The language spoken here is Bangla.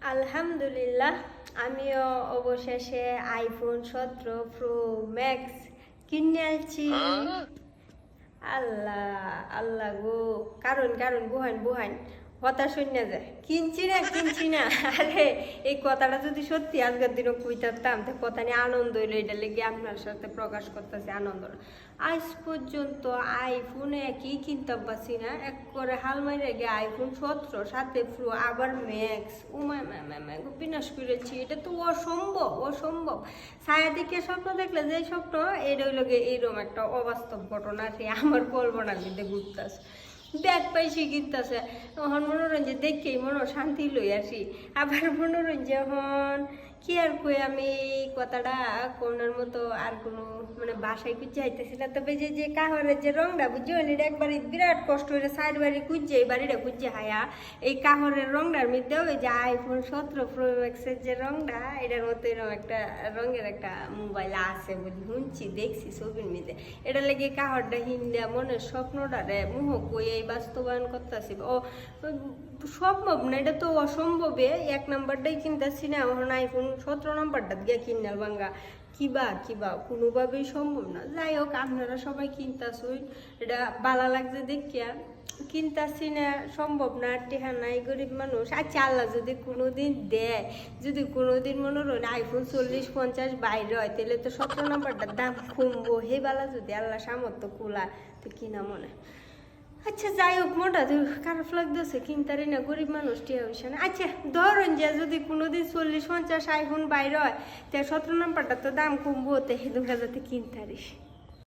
আলহামদুলিল্লাহ, আমিও অবশেষে আইফোন 17 প্রো ম্যাক্স কিনে আনছি। আল্লাহ আল্লাহ গো, কারণ কারণ বুহান বুহান হতাশ হইয়া যায়। কিনছি না আরে এই কথাটা যদি সত্যি আজকের দিনও কইতাম তো কথা নিয়ে আনন্দ হইলো, এটা লেগে আপনার সাথে প্রকাশ করতেছি আনন্দ। আজ পর্যন্ত আইফোনে কি কিনতে পারছি না, এক করে হাল মাইরে গিয়ে আইফোন 17 সাথে প্রো আবার ম্যাক্স বিনাশ করেছি। এটা তো অসম্ভব। ছায়া দিকে স্বপ্ন দেখলে যে স্বপ্ন, এটা হইল গিয়ে এইরকম একটা অবাস্তব ঘটনা সে আমার কল্পনার মধ্যে ঘুরতেছে। ব্যাগ পাইছি কিনতেছে তখন মনোরঞ্জন দেখেই মনে শান্তি লই আসি। আবার মনোরঞ্জন কি আর কই, আমি এই কথাটা কোনার মতো আর কোনো মানে বাসায় খুঁজে আইতেছি না। তবে যে কাহরের যে রংটা বুঝছো, এটা একবারে বিরাট কষ্ট হইলে সাইড বাড়ি খুঁজছে, এই বাড়িটা খুঁজছে হায়া এই কাহরের রংটার মধ্যে ওই যে আইফোন 17 প্রো ম্যাক্সের যে রংটা, এটার মতো এরকম একটা রঙের একটা মোবাইল আছে বলি শুনছি, দেখছি ছবির মধ্যে। এটা লেগে কাহরটা হিন্দা মনের স্বপ্নটা রে মুহ কই এই বাস্তবায়ন করতেছি। ও সম্ভব না, এটা তো অসম্ভবে। এক নাম্বারটাই কিনতেছি না, এখন আইফোন 17 নাম্বারটা দিয়ে কিনাল বাঙ্গা কিবা কোনোভাবেই সম্ভব না। যাই হোক, আপনারা সবাই কিনতেছই, এটা ভালো লাগছে দেখিয়া কিনতাছি না, সম্ভব না, টেহা নাই, গরিব মানুষ। আচ্ছা আল্লাহ যদি কোনোদিন দেয়, যদি কোনোদিন মনে হয় আইফোন 40-50 বাইরে হয়, তাহলে তো 17 নাম্বারটার দাম কমবো। হে বালা যদি আল্লাহ সামর্থ্য কুলা তো কিনা মনে। আচ্ছা যাই হোক, মোটা তো খারাপ লাগতেছে, কিনতারি না, গরিব মানুষ টিয়া হইছে না। আচ্ছা ধরুন যে যদি কোনোদিন 40-50 আইফোন বাইরে হয়, তা 17 নাম্বারটা তো দাম কমবো, তো হে দুর্গা যাতে কিনতারিস।